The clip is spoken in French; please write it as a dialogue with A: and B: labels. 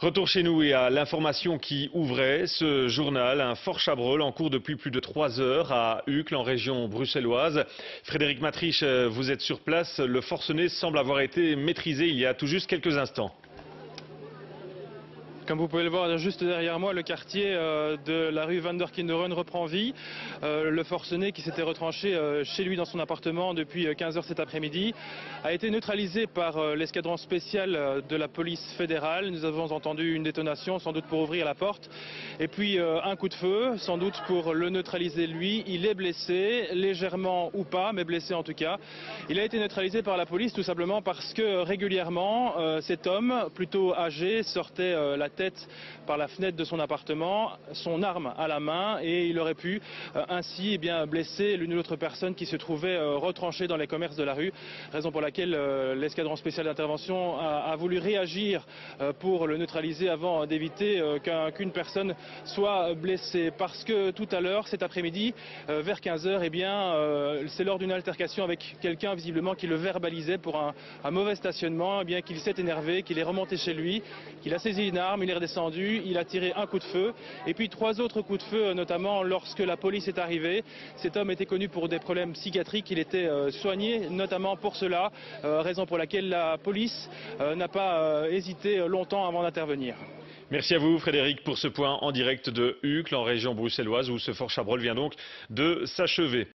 A: Retour chez nous et à l'information qui ouvrait ce journal, un fort Chabrol en cours depuis plus de 3 heures à Uccle en région bruxelloise. Frédéric Matriche, vous êtes sur place. Le forcené semble avoir été maîtrisé il y a tout juste quelques instants.
B: Comme vous pouvez le voir juste derrière moi, le quartier de la rue Van der Kinderen reprend vie. Le forcené qui s'était retranché chez lui dans son appartement depuis 15 heures cet après-midi a été neutralisé par l'escadron spécial de la police fédérale. Nous avons entendu une détonation, sans doute pour ouvrir la porte. Et puis un coup de feu, sans doute pour le neutraliser lui. Il est blessé, légèrement ou pas, mais blessé en tout cas. Il a été neutralisé par la police tout simplement parce que régulièrement cet homme, plutôt âgé, sortait la tête par la fenêtre de son appartement, son arme à la main, et il aurait pu ainsi blesser l'une ou l'autre personne qui se trouvait retranchée dans les commerces de la rue. Raison pour laquelle l'escadron spécial d'intervention a voulu réagir pour le neutraliser avant d'éviter qu'une personne soit blessée. Parce que tout à l'heure, cet après-midi, vers 15 heures, c'est lors d'une altercation avec quelqu'un visiblement qui le verbalisait pour un mauvais stationnement, qu'il s'est énervé, qu'il est remonté chez lui, qu'il a saisi une arme, il est redescendu, il a tiré un coup de feu et puis 3 autres coups de feu, notamment lorsque la police est arrivée. Cet homme était connu pour des problèmes psychiatriques, il était soigné notamment pour cela, raison pour laquelle la police n'a pas hésité longtemps avant d'intervenir.
A: Merci à vous Frédéric pour ce point en direct de Uccle en région bruxelloise où ce fort Chabrol vient donc de s'achever.